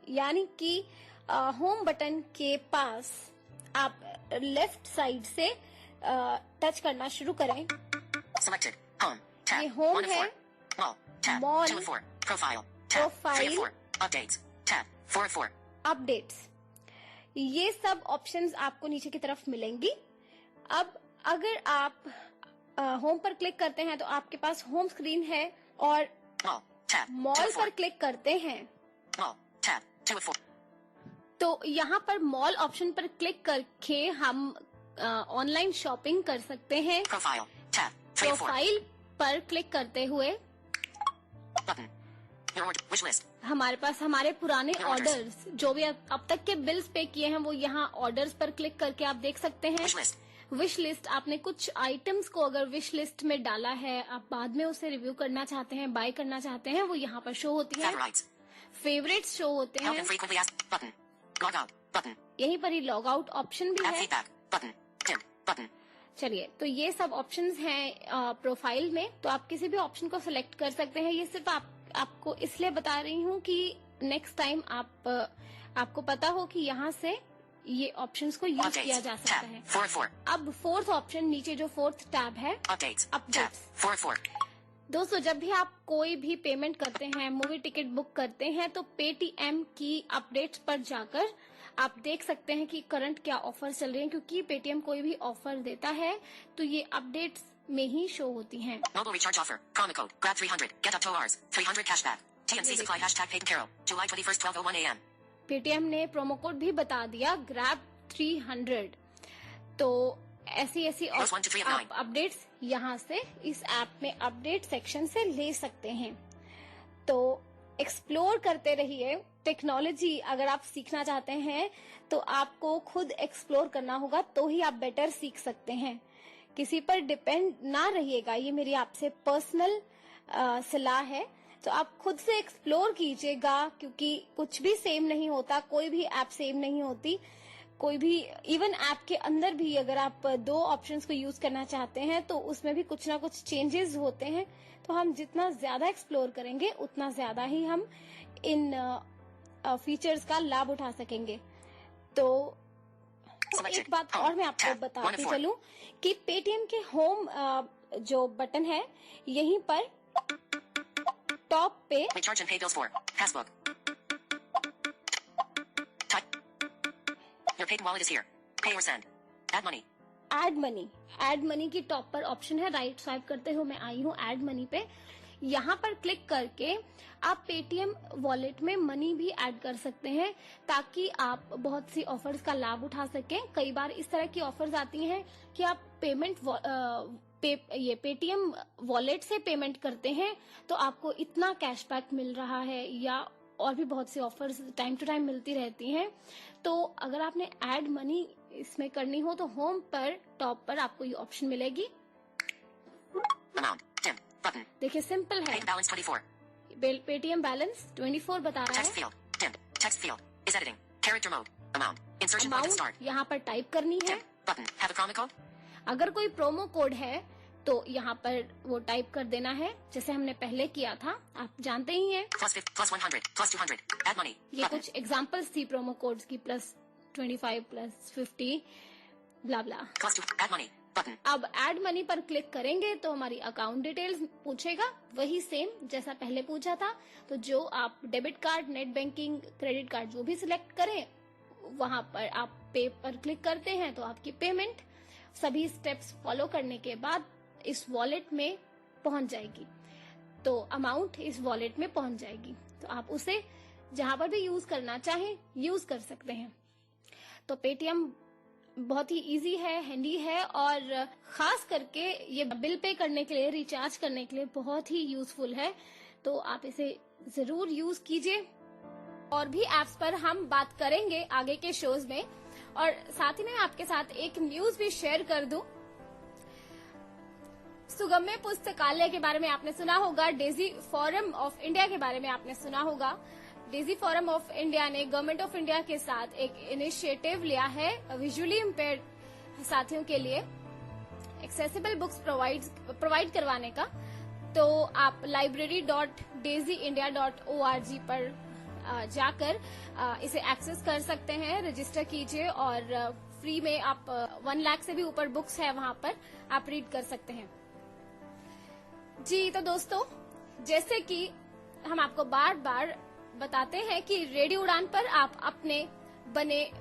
S1: यानी कि होम बटन के पास, आप लेफ्ट साइड से टच करना शुरू करें। ये होम है, मॉल, प्रोफाइल, अपडेट्स, ये सब ऑप्शंस आपको नीचे की तरफ मिलेंगी। अब अगर आप होम पर क्लिक करते हैं तो आपके पास होम स्क्रीन है, और मॉल पर क्लिक करते हैं तो यहाँ पर मॉल ऑप्शन पर क्लिक करके हम ऑनलाइन शॉपिंग कर सकते हैं। प्रोफाइल पर क्लिक करते हुए हमारे पास हमारे पुराने ऑर्डर्स, जो भी अब तक के बिल्स पे किए हैं, वो यहाँ ऑर्डर्स पर क्लिक करके आप देख सकते हैं। विश लिस्ट, आपने कुछ आइटम्स को अगर विश लिस्ट में डाला है, आप बाद में उसे रिव्यू करना चाहते हैं, बाय करना चाहते हैं, वो यहाँ पर शो होती है। फेवरेट्स शो होते
S2: Help
S1: हैं।
S2: and frequently asked button. Log out button.
S1: यहीं पर ही लॉग आउट ऑप्शन भी
S2: Add
S1: है।
S2: feedback button. Dim button.
S1: चलिए, तो ये सब ऑप्शंस हैं प्रोफाइल में, तो आप किसी भी ऑप्शन को सिलेक्ट कर सकते हैं। ये सिर्फ आपको इसलिए बता रही हूँ कि नेक्स्ट टाइम आपको पता हो कि यहाँ से ये ऑप्शंस को यूज किया जा
S2: Updates.
S1: सकता
S2: Tab.
S1: है।
S2: 4 of 4.
S1: अब फोर्थ ऑप्शन, नीचे जो फोर्थ टैब है,
S2: Updates. Tab.
S1: अपडेट्स।
S2: 4 of 4.
S1: दोस्तों, जब भी आप कोई भी पेमेंट करते हैं, मूवी टिकट बुक करते हैं, तो पेटीएम की अपडेट्स पर जाकर आप देख सकते हैं कि करंट क्या ऑफर चल रही है, क्योंकि पेटीएम कोई भी ऑफर देता है तो ये अपडेट्स में ही शो होती हैं।
S2: Mobile recharge offer. Promo code. Grab 300. Get up to Rs. 300 cashback. TNC supply hashtag paid in Carol. July 21st 12:01 a.m.
S1: Paytm ने प्रोमो कोड भी बता दिया, ग्रैब 300। तो ऐसी
S2: Plus 1 to 3 of 9.
S1: आप अपडेट्स यहाँ से इस ऐप में अपडेट सेक्शन से ले सकते हैं। तो एक्सप्लोर करते रहिए टेक्नोलॉजी। अगर आप सीखना चाहते हैं तो आपको खुद एक्सप्लोर करना होगा, तो ही आप बेटर सीख सकते हैं। किसी पर डिपेंड ना रहिएगा, ये मेरी आपसे पर्सनल सलाह है। तो आप खुद से एक्सप्लोर कीजिएगा, क्योंकि कुछ भी सेम नहीं होता, कोई भी ऐप सेम नहीं होती। कोई भी इवन ऐप के अंदर भी अगर आप दो ऑप्शंस को यूज करना चाहते हैं तो उसमें भी कुछ ना कुछ चेंजेस होते हैं। तो हम जितना ज्यादा एक्सप्लोर करेंगे उतना ज्यादा ही हम इन फीचर्स का लाभ उठा सकेंगे। तो एक बात और मैं आपको बताती चलूं कि पेटीएम के होम जो बटन है, यहीं पर टॉप पे
S2: Recharge and pay bills for. Passbook. Type. Your paid wallet is here. Pay or send. Add money.
S1: Add money की टॉप पर ऑप्शन है। राइट स्वाइप करते हुए मैं आई हूँ ऐड मनी पे। यहाँ पर क्लिक करके आप पेटीएम वॉलेट में मनी भी ऐड कर सकते हैं, ताकि आप बहुत सी ऑफर्स का लाभ उठा सकें। कई बार इस तरह की ऑफर्स आती हैं कि आप ये पेटीएम वॉलेट से पेमेंट करते हैं तो आपको इतना कैशबैक मिल रहा है, या और भी बहुत सी ऑफर्स टाइम टू टाइम मिलती रहती हैं। तो अगर आपने ऐड मनी इसमें करनी हो तो होम पर टॉप पर आपको ये ऑप्शन मिलेगी।
S2: Amount. Dim. Button.
S1: देखिए, सिंपल है।
S2: Paid balance 24.
S1: पेटीएम बैलेंस 24 बता रहा
S2: Text
S1: है।
S2: field. Dim. Text field. Is editing. Character mode. Amount. Insertion point at
S1: amount
S2: start.
S1: यहाँ पर टाइप करनी है।
S2: Dim. Button. Have a promo code?
S1: अगर कोई प्रोमो कोड है तो यहाँ पर वो टाइप कर देना है, जैसे हमने पहले किया था, आप जानते ही हैं।
S2: Plus 50. Plus 100. Plus 200. Add money.
S1: ये
S2: Button.
S1: कुछ एग्जांपल्स थी प्रोमो कोड्स की, +25 +50 ब्ला ब्ला।
S2: Plus 2. Add money. Button.
S1: अब ऐड मनी पर क्लिक करेंगे तो हमारी अकाउंट डिटेल्स पूछेगा, वही सेम जैसा पहले पूछा था। तो जो आप debit card, net banking, credit card जो भी सिलेक्ट करें, वहां पर आप पे पर क्लिक करते हैं तो आपकी पेमेंट सभी स्टेप्स फॉलो करने के बाद इस वॉलेट में पहुंच जाएगी। तो अमाउंट इस वॉलेट में पहुंच जाएगी, तो आप उसे जहां पर भी यूज करना चाहें यूज कर सकते हैं। तो पेटीएम बहुत ही इजी है, हैंडी है, और खास करके ये बिल पे करने के लिए, रिचार्ज करने के लिए बहुत ही यूजफुल है। तो आप इसे जरूर यूज कीजिए। और भी एप्स पर हम बात करेंगे आगे के शोज में, और साथ ही में आपके साथ एक न्यूज भी शेयर कर दूं। सुगम्य पुस्तकालय के बारे में आपने सुना होगा, डेजी फोरम ऑफ इंडिया के बारे में आपने सुना होगा। डेजी फोरम ऑफ इंडिया ने गवर्नमेंट ऑफ इंडिया के साथ एक इनिशिएटिव लिया है विजुअली इम्पेयर्ड साथियों के लिए एक्सेसिबल बुक्स प्रोवाइड करवाने का। तो आप library.daisyindia.org पर जाकर इसे एक्सेस कर सकते हैं, रजिस्टर कीजिए, और फ्री में आप 1 लाख से भी ऊपर बुक्स है वहां पर आप रीड कर सकते हैं। जी, तो दोस्तों, जैसे कि हम आपको बार बार बताते हैं कि रेडियो उड़ान पर आप अपने बने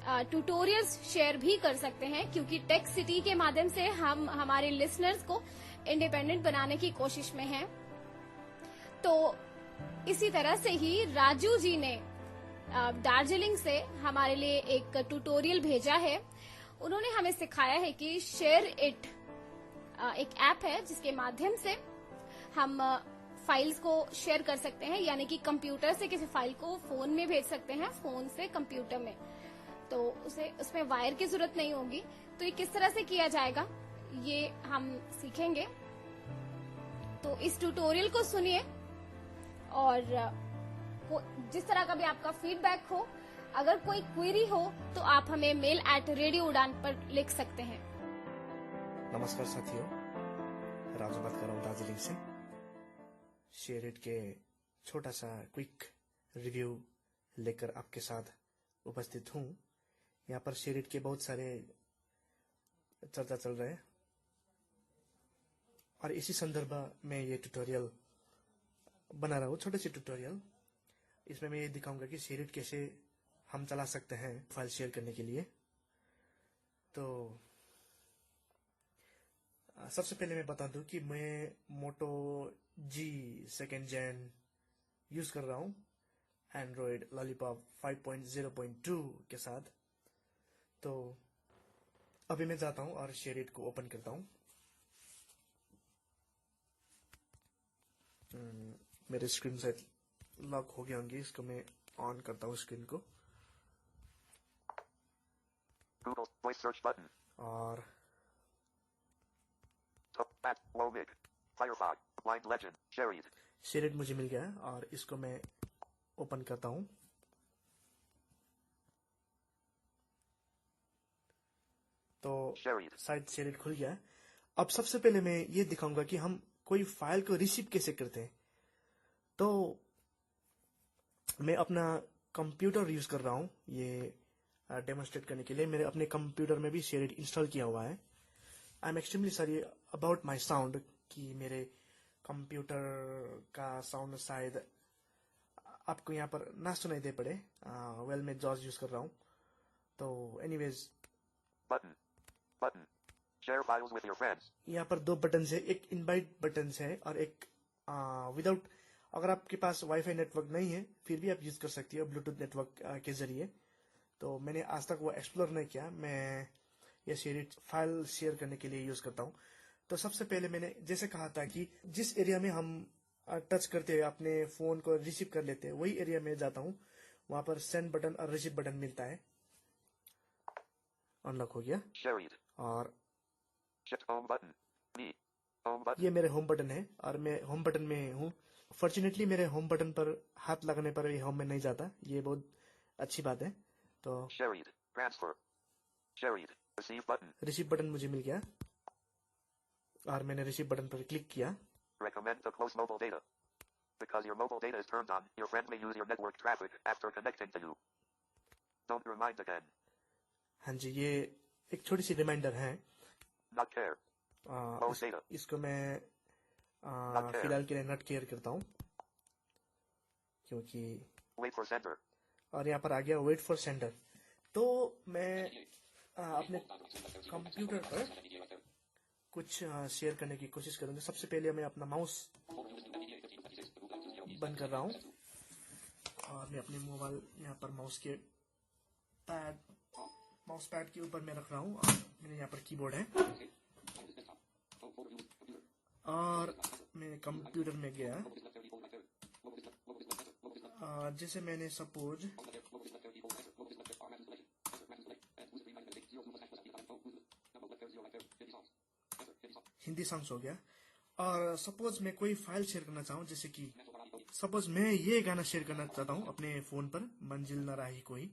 S1: ट्यूटोरियल्स शेयर भी कर सकते हैं, क्योंकि टेक सिटी के माध्यम से हम हमारे लिसनर्स को इंडिपेंडेंट बनाने की कोशिश में हैं। तो इसी तरह से ही राजू जी ने दार्जिलिंग से हमारे लिए एक ट्यूटोरियल भेजा है। उन्होंने हमें सिखाया है कि शेयर इट एक ऐप है जिसके माध्यम से हम फाइल्स को शेयर कर सकते हैं, यानी कि कंप्यूटर से किसी फाइल को फोन में भेज सकते हैं, फोन से कंप्यूटर में। तो उसमें वायर की जरूरत नहीं होगी। तो ये किस तरह से किया जाएगा ये हम सीखेंगे। तो इस ट्यूटोरियल को सुनिए और जिस तरह का भी आपका फीडबैक हो, अगर कोई क्वेरी हो तो आप हमें mail@radioudan पर लिख सकते हैं।
S3: नमस्कार साथियों, राजू बात कर रहा हूँ दार्जिलिंग से। शेयर इट के छोटा सा क्विक रिव्यू लेकर आपके साथ उपस्थित हूँ। यहाँ पर शेयर इट के बहुत सारे चर्चा चल रहे हैं और इसी संदर्भ में ये ट्यूटोरियल बना रहा हूँ, छोटे से ट्यूटोरियल। इसमें मैं ये दिखाऊंगा कि शेयर इट कैसे हम चला सकते हैं फाइल शेयर करने के लिए। तो सबसे पहले मैं बता दूं कि मैं मोटो जी 2nd Gen यूज कर रहा हूं एंड्रॉयड लॉलीपॉप 5.0.2 के साथ। तो अभी मैं जाता हूं और शेयर इट को ओपन करता हूं। मेरे स्क्रीन से लॉक हो गए होंगे, इसको मैं ऑन करता हूं स्क्रीन को।
S4: Google voice search button.
S3: और
S4: Firefox, Blind Legend, Sherried.
S3: Share it मुझे मिल गया है और इसको मैं ओपन करता हूं। तो
S4: Sherried.
S3: शायद शेयर इट खुल गया है। अब सबसे पहले मैं ये दिखाऊंगा कि हम कोई फाइल को रिसीव कैसे करते हैं। तो मैं अपना कंप्यूटर यूज कर रहा हूं ये डेमोन्स्ट्रेट करने के लिए। मेरे अपने कंप्यूटर में भी शेयर इट इंस्टॉल किया हुआ है। I am extremely sorry about my sound कि मेरे कंप्यूटर का साउंड शायद आपको यहाँ पर ना सुनाई दे पड़े। वेल मैं जॉज यूज कर रहा हूँ। तो anyways
S4: Button. Share files with your friends.
S3: यहाँ पर दो बटन है, एक इनवाइट बटन है और एक विदाउट। अगर आपके पास वाईफाई नेटवर्क नहीं है फिर भी आप यूज कर सकती हो ब्लूटूथ नेटवर्क के जरिए। तो मैंने आज तक वो एक्सप्लोर नहीं किया। मैं ये शेयर इट फाइल शेयर करने के लिए यूज करता हूँ। तो सबसे पहले मैंने जैसे कहा था कि जिस एरिया में हम टच करते हुए अपने फोन को रिसीव कर लेते हैं वही एरिया में जाता हूँ। वहां पर सेंड बटन और रिसीव बटन मिलता है। अनलॉक हो गया।
S4: Sherried.
S3: और
S4: Shift home button. Me. Home button.
S3: ये मेरे होम बटन है और मैं होम बटन में हूँ। फॉर्चुनेटली मेरे होम बटन पर हाथ लगने पर ये होम में नहीं जाता, ये बहुत अच्छी बात है। तो
S4: Sherried. Transfer. Sherried. Receive button.
S3: Receive button मुझे मिल गया और मैंने रिसीव बटन पर क्लिक किया।
S4: Recommend to close mobile data. Because your mobile data is turned on, your friend may use your network traffic after connecting to you. Don't remind again.
S3: हाँ जी, ये एक छोटी सी रिमाइंडर है।
S4: Not care. Close data.
S3: इसको मैं
S4: care.
S3: फिलहाल के लिए नॉट केयर करता हूँ क्योंकि
S4: Wait for sender.
S3: और यहाँ पर आ गया वेट फॉर सेंडर। तो मैं अपने कंप्यूटर पर कुछ शेयर करने की कोशिश करूंगा। सबसे पहले मैं अपना माउस बंद कर रहा हूँ और मैं अपने मोबाइल यहाँ पर माउस पैड के ऊपर मैं रख रहा हूँ और मेरे यहाँ पर कीबोर्ड है और मैं कंप्यूटर में गया। जैसे मैंने सपोज हिंदी सॉन्ग्स हो गया और सपोज मैं कोई फाइल शेयर करना चाहूँ, जैसे कि सपोज मैं ये गाना शेयर करना चाहता हूँ अपने फोन पर, मंजिल न राही कोई।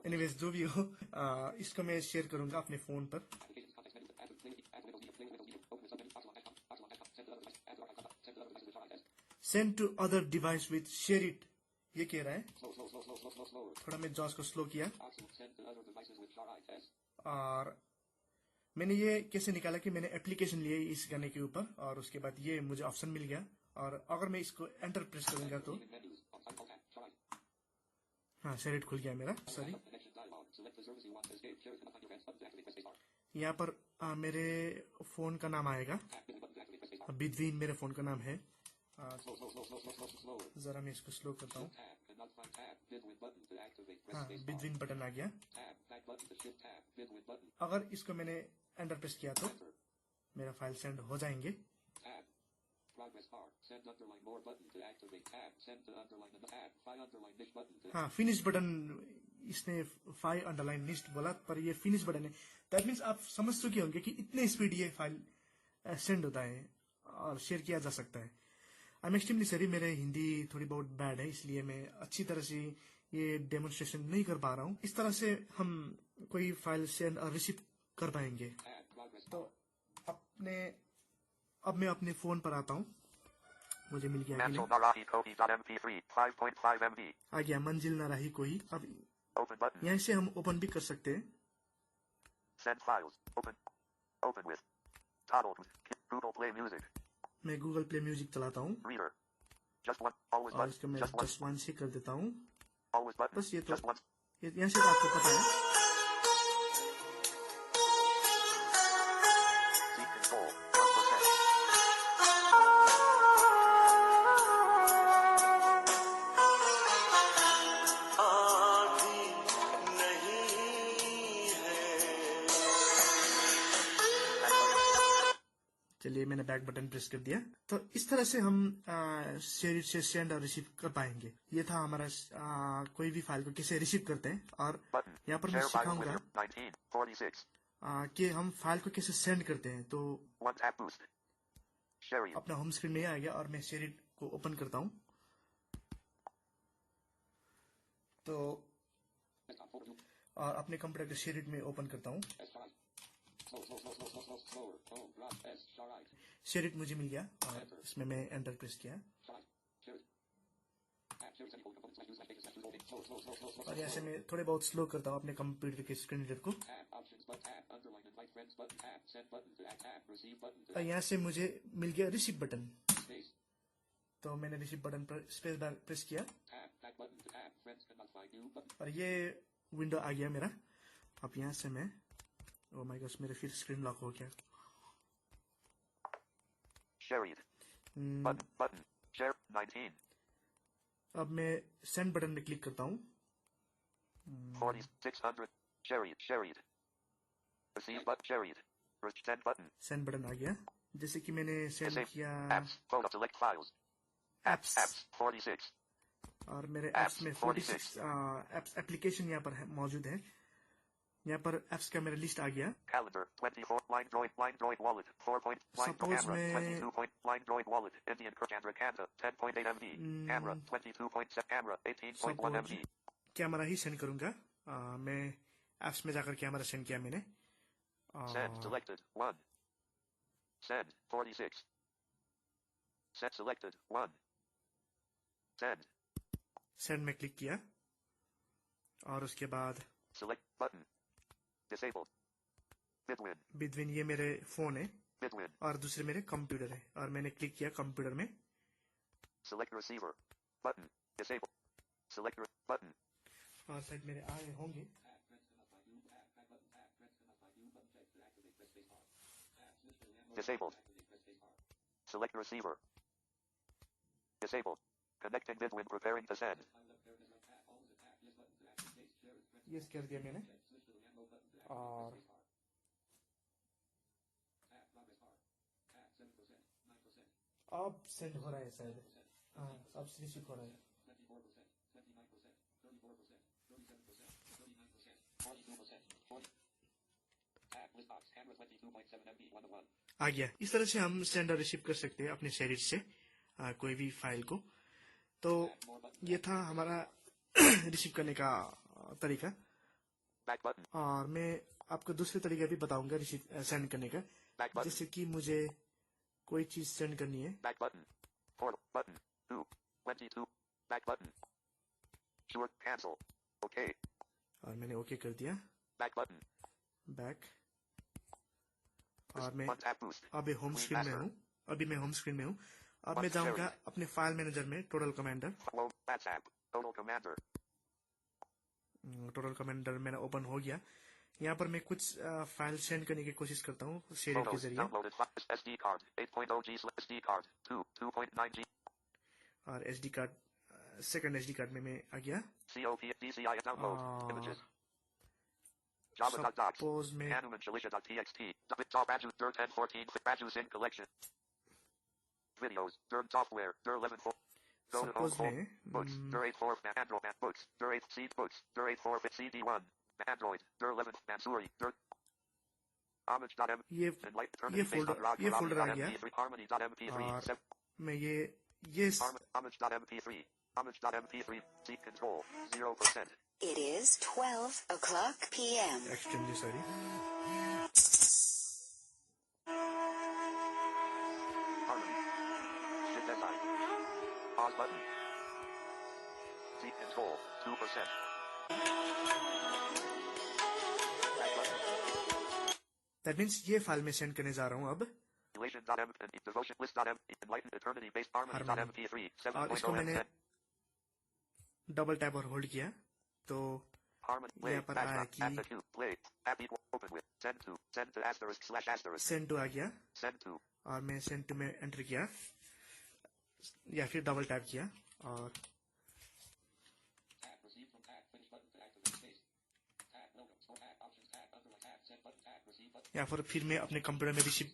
S3: एनीवेज जो भी हो, इसको मैं शेयर करूंगा अपने फोन पर। Send to other device with share it, ये कह रहा है। थोड़ा मैं जॉस को स्लो किया और मैंने ये कैसे निकाला कि मैंने एप्लीकेशन लिया इस गाने के ऊपर और उसके बाद ये मुझे ऑप्शन मिल गया। और अगर मैं इसको एंटर प्रेस करूंगा तो हाँ, शेयर इट खुल गया मेरा। सॉरी, यहाँ पर मेरे फोन का नाम आएगा, बिटवीन मेरे फोन का नाम है। जरा मैं इसको स्लो करता हूँ। हाँ, बिटवीन बटन आ गया। अगर इसको मैंने एंटर प्रेस किया तो मेरा फाइल सेंड हो जाएंगे।
S5: Progress bar. Send underline more button to activate tab. Send to underline the tab. 5 underline niche button to
S3: हाँ, फिनिश बटन इसने 5 अंडरलाइन लिस्ट बोला, पर ये फिनिश बटन है। दैट मीन्स आप समझ चुके होंगे कि इतने स्पीड ये फाइल सेंड होता है और शेयर किया जा सकता है। आई एम एक्सट्रीमली सॉरी, मेरे हिंदी थोड़ी बहुत बैड है, इसलिए मैं अच्छी तरह से ये डेमोन्स्ट्रेशन नहीं कर पा रहा हूँ। इस तरह से हम कोई फाइल सेंड और रिसीव कर पाएंगे। तो अब मैं अपने फोन पर आता हूँ। मुझे मिल गया
S4: Mansell Narahi Kohi.mp3 5.5 MB.
S3: आ गया मंजिल ना रही कोई। अब
S4: Open button.
S3: यहाँ से हम ओपन भी कर सकते हैं।
S4: Send files. Open. Open with. Toddle. Google Play Music.
S3: मैं गूगल प्ले म्यूजिक चलाता हूँ
S4: Reader. Just one. Always
S3: और
S4: button.
S3: इसका मैं
S4: Just one.
S3: जस्ट वन से कर देता हूँ।
S4: Always button.
S3: बस ये तो
S4: Just one.
S3: यहाँ से तो आपको पता है।
S4: Seat control. 1%.
S3: चलिए, मैंने बैक बटन प्रेस कर दिया। तो इस तरह से हम शेयर से सेंड और रिसीव कर पाएंगे। ये था हमारा कोई भी फाइल को कैसे रिसीव करते हैं। और
S4: Button.
S3: यहाँ पर मैं
S4: Share files with
S3: सिखाऊंगा
S4: your 1946.
S3: कि हम फाइल को कैसे सेंड करते हैं। तो
S4: One tap boost. Sharing.
S3: अपना होम स्क्रीन में आ गया और मैं शेयर इट को ओपन करता हूँ। तो और अपने कंप्यूटर के शेयर इट में ओपन करता हूँ। शेयर इट मुझे मिल गया और इसमें मैं एंटर प्रेस किया और यहाँ से मैं थोड़े बहुत स्लो करता हूँ अपने कंप्यूटर के स्क्रीन रीडर को। और यहाँ से मुझे मिल गया रिसीव बटन। तो मैंने रिसीव बटन पर स्पेस बार प्रेस किया और ये विंडो आ गया मेरा। अब यहाँ से मैं ओ माय गॉड, मेरे फिर स्क्रीन लॉक हो गया।
S4: Shared. Button. Button. Share 19.
S3: अब मैं सेंड बटन में क्लिक करता हूँ।
S4: 4600. Shared. Shared. Receive but shared. Send button.
S3: Send button आ गया। जैसे कि मैंने सेंड
S4: Save.
S3: किया
S4: Apps. Photo. Select files.
S3: Apps
S4: Apps. 46.
S3: और मेरे
S4: Apps,
S3: एप्स में 46 एप्स एप्लीकेशन यहाँ पर मौजूद है। यहाँ पर एप्स का मेरा लिस्ट आ गया।
S4: Calendar. 24. Line Droid Wallet. 4 point. Line
S3: Suppose
S4: Camera.
S3: मैं-
S4: 22 point. Line Droid Wallet. Indian Chandra Kanta. 10.8 MB. Camera. 22.7 Camera. 18.1 MB.
S3: Camera ही सेंड करूंगा। मैं एप्स में जाकर कैमरा सेंड किया मैंने।
S4: Send selected. 1. Send. 46. Send selected. 1. Send.
S3: Send में click किया और उसके बाद
S4: Select button. Disabled. Midwin.
S3: Between ये मेरे फोन है
S4: Midwin.
S3: और दूसरे मेरे कंप्यूटर है और मैंने क्लिक किया कंप्यूटर में।
S4: Select receiver. Button. Disabled. Select button.
S3: और शायद मेरे आए होंगे।
S4: Disabled. Select receiver. Disabled. Connecting Midwin preparing to send.
S3: Yes कर दिया मैंने और अब सेंड हो रहा है शायद। हाँ, अब रिसीव हो रहा है। आ गया। इस तरह से हम सेंड और रिसीव कर सकते हैं अपने शेयर से कोई भी फाइल को। तो ये था हमारा रिसीव करने का तरीका।
S4: Back button.
S3: और मैं आपको दूसरे तरीका भी बताऊंगा रिसीव सेंड करने का।
S4: Back button.
S3: जैसे कि मुझे कोई चीज सेंड करनी है।
S4: Back button. Portal button. 2. 22. Back button. Sure. Cancel. Okay.
S3: और मैंने ओके कर दिया।
S4: Back button.
S3: बैक और मैं
S4: One tap boost.
S3: अभी होम स्क्रीन में हूँ। अब मैं जाऊंगा अपने फाइल मैनेजर में। Total commander
S4: WhatsApp. Total Commander.
S3: Total commander मेरा ओपन हो गया। यहाँ पर मैं कुछ फाइल सेंड करने की कोशिश करता हूँ शेयर के
S4: Photos.
S3: जरिए।
S4: Downloaded files. SD card. 8.0 G. SD card. 2. 2.9 G.
S3: और SD card, second SD card में मैं आ गया।
S4: COP. DCI. Download.
S3: और
S4: Images. Java.docs.
S3: सपोज मैं
S4: Hanuman Shalisha.txt. Raju. Dirt 1014. Raju Singh collection. Videos. Turn software. Dir 11 4. Go to home.
S3: Suppose
S4: Home.
S3: में
S4: Books. Dir 8 4. Android. Books. Dir 8 seed books. Dir 8 4 CD1. Android. Dir 11. Mansuri. Dir. Homage.m.
S3: ये
S4: Eternity based on rock.
S3: Folder आ गया
S4: Harmony.mp3.
S3: और मैं ये
S4: Homage.mp3. Homage.mp3. Seat control. 0%.
S6: It is 12 o'clock p.m.
S3: Extremely sorry
S4: Harmony. Shift SI. Pause button. Seat control. 2%. Back button.
S3: That means ये file में send करने जा रहा हूँ अब
S4: Elation.m and devotion list.m. Enlightened eternity based harmony.mp3.
S3: और इसको
S4: 7.0
S3: मैंने
S4: and
S3: डबल टैप और होल्ड किया तो
S4: Harmony play.
S3: यहाँ पर आया
S4: Backstop.
S3: कि
S4: App to play. App equal open with. Send to asterisk / asterisk.
S3: Send to आ गया
S4: Send to.
S3: और मैं सेंड टू में एंटर किया या फिर डबल टैप किया और
S5: Tab receive from tab. Finish button to activate space. Tab welcome. Store tab options tab underline tab send button tab receive button.
S3: या फिर मैं अपने कंप्यूटर में रिसीव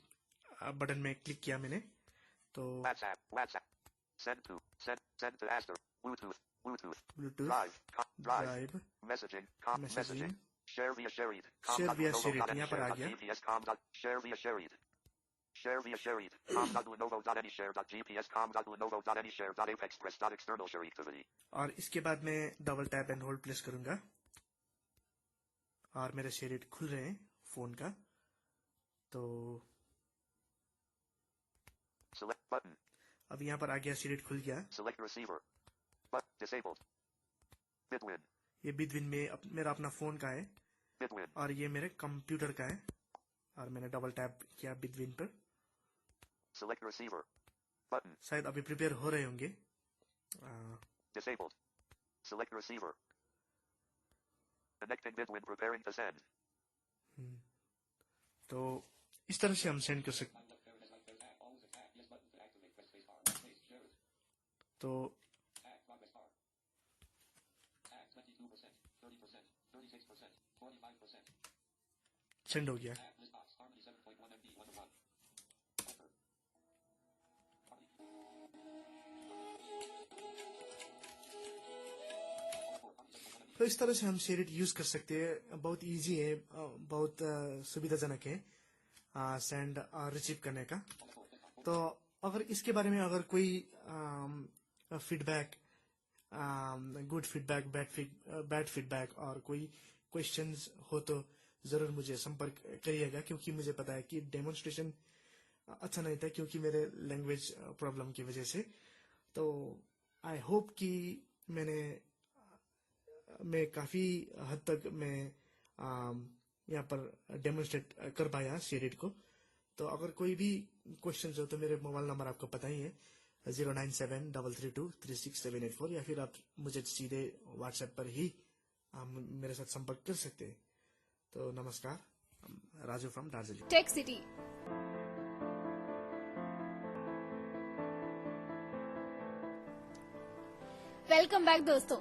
S3: बटन में क्लिक किया मैंने तो
S4: WhatsApp. Send to asterisk. Bluetooth.
S3: Bluetooth
S4: Drive.
S3: Drive
S4: Messaging.
S3: Messaging.
S4: Messaging. Share via Shared.
S3: Share via Shared, यहाँ पर आ गया।
S4: Share via Shared. Share via Shared. com.lenovo.anyshare.gps.com.lenovo.anyshare.apexpress.external share activity.
S3: और इसके बाद मैं double tap and hold place करूंगा और मेरे शेयर खुल रहे हैं फोन का तो
S4: Select button.
S3: अब यहाँ पर आ गया शेयर खुल गया
S4: Select receiver. But disabled. Bitwin.
S3: ये बिटवीन में मेरा अपना फोन का है
S4: Bitwin.
S3: और ये मेरे कंप्यूटर का है और मैंने डबल टैप किया बिटवीन पर
S4: Select receiver. Button.
S3: शायद अभी प्रिपेयर हो रहे होंगे
S4: Disabled. Select receiver. Connecting Bitwin preparing to send.
S3: तो इस तरह से हम सेंड कर सकते
S5: Line left there is like there tab. Always a tab. Yes button to activate. Press space bar. Space share it.
S3: तो
S5: Tab progress bar. Tab 22%, 30%, 36%, 45%.
S3: Send हो गया
S5: Tab list box. Harmony 7.1 MB 1 to 1. Enter.
S3: तो इस तरह से हम share use कर सकते हैं बहुत इजी है बहुत सुविधाजनक है सेंड और रिसीव करने का तो अगर इसके बारे में अगर कोई feedback good feedback bad feedback और कोई क्वेश्चंस हो तो जरूर मुझे संपर्क करिएगा क्योंकि मुझे पता है कि डेमोन्स्ट्रेशन अच्छा नहीं था क्योंकि मेरे लैंग्वेज प्रॉब्लम की वजह से तो आई होप कि मैं काफी हद तक मैं यहाँ पर डेमोन्स्ट्रेट कर पाया शेरिट को तो अगर कोई भी क्वेश्चन हो तो मेरे मोबाइल नंबर आपको पता ही है 09733236784 या फिर आप मुझे सीधे व्हाट्सएप पर ही मेरे साथ संपर्क कर सकते हैं तो नमस्कार Raju from Darjeeling
S1: tech city welcome back दोस्तों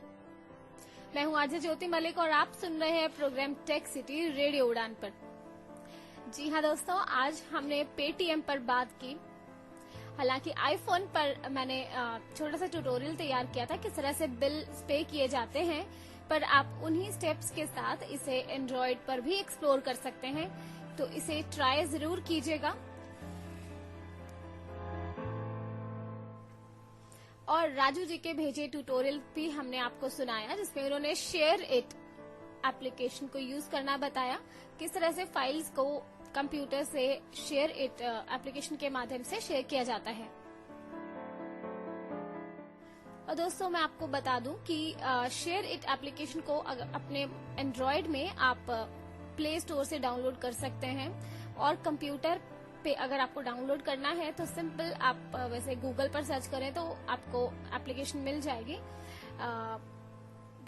S1: मैं हूं आरजे ज्योति मलिक और आप सुन रहे हैं प्रोग्राम टेक सिटी रेडियो उड़ान पर जी हाँ दोस्तों आज हमने पेटीएम पर बात की हालांकि आईफोन पर मैंने छोटा सा ट्यूटोरियल तैयार किया था किस तरह से बिल पे किए जाते हैं पर आप उन्हीं स्टेप्स के साथ इसे एंड्रॉइड पर भी एक्सप्लोर कर सकते हैं तो इसे ट्राई जरूर कीजिएगा और राजू जी के भेजे ट्यूटोरियल भी हमने आपको सुनाया जिसमें उन्होंने शेयर इट एप्लीकेशन को यूज करना बताया किस तरह से फाइल्स को कंप्यूटर से शेयर इट एप्लीकेशन के माध्यम से शेयर किया जाता है और दोस्तों मैं आपको बता दूं कि शेयर इट एप्लीकेशन को अपने एंड्रॉइड में आप प्ले स्टोर से डाउनलोड कर सकते हैं और कंप्यूटर पे अगर आपको डाउनलोड करना है तो सिंपल आप वैसे गूगल पर सर्च करें तो आपको एप्लीकेशन मिल जाएगी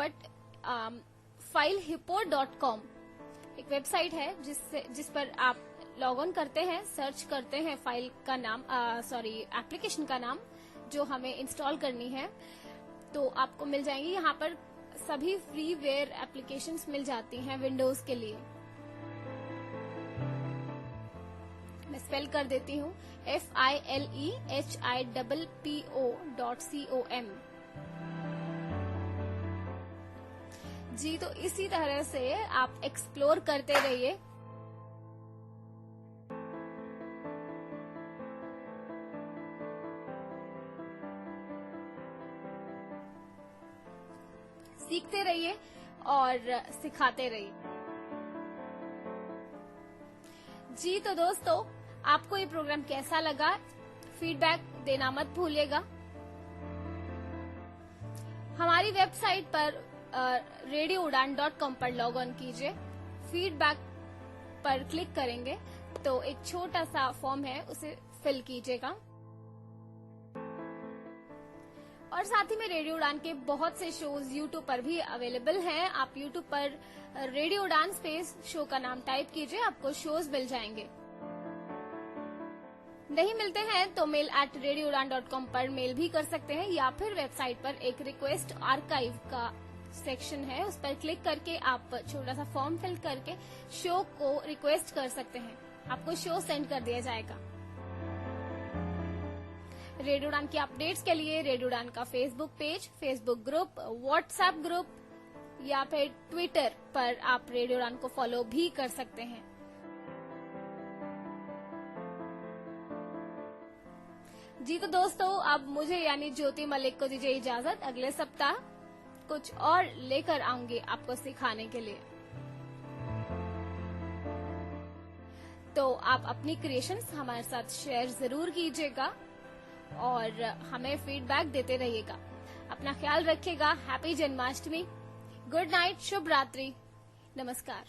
S1: बट filehippo.com एक वेबसाइट है जिस पर आप लॉग ऑन करते हैं सर्च करते हैं फाइल का नाम एप्लीकेशन का नाम जो हमें इंस्टॉल करनी है तो आपको मिल जाएंगी यहाँ पर सभी फ्रीवेयर एप्लीकेशंस मिल जाती हैं विंडोज के लिए मैं स्पेल कर देती हूँ, FILEHIPPO.com। जी, तो इसी तरह से आप एक्सप्लोर करते रहिए। सीखते रहिए और सिखाते रहिए। जी, तो दोस्तों, आपको ये प्रोग्राम कैसा लगा, फीडबैक देना मत भूलिएगा। हमारी वेबसाइट पर radioudan.com पर लॉग ऑन कीजिए। फीडबैक पर क्लिक करेंगे तो एक छोटा सा फॉर्म है, उसे फिल कीजिएगा। और साथ ही में रेडियो उड़ान के बहुत से शोज यूट्यूब पर भी अवेलेबल हैं। आप यूट्यूब पर रेडियो उड़ान स्पेस शो का नाम टाइप कीजिए, आपको शोज मिल जाएंगे। नहीं मिलते हैं तो mail@radioudan.com पर मेल भी कर सकते हैं, या फिर वेबसाइट पर एक रिक्वेस्ट आर्काइव का सेक्शन है, उस पर क्लिक करके आप छोटा सा फॉर्म फिल करके शो को रिक्वेस्ट कर सकते हैं, आपको शो सेंड कर दिया जाएगा। रेडियो उड़ान की अपडेट्स के लिए रेडियो उड़ान का Facebook page, Facebook group, WhatsApp group या फिर ट्विटर पर आप रेडियो उड़ान को फॉलो भी कर सकते हैं। जी, तो दोस्तों, अब मुझे यानी ज्योति मलिक को दीजिए इजाजत। अगले सप्ताह कुछ और लेकर आऊंगी आपको सिखाने के लिए। तो आप अपनी क्रिएशंस हमारे साथ शेयर जरूर कीजिएगा और हमें फीडबैक देते रहिएगा। अपना ख्याल रखिएगा। हैप्पी जन्माष्टमी। गुड नाइट, शुभ रात्रि, नमस्कार।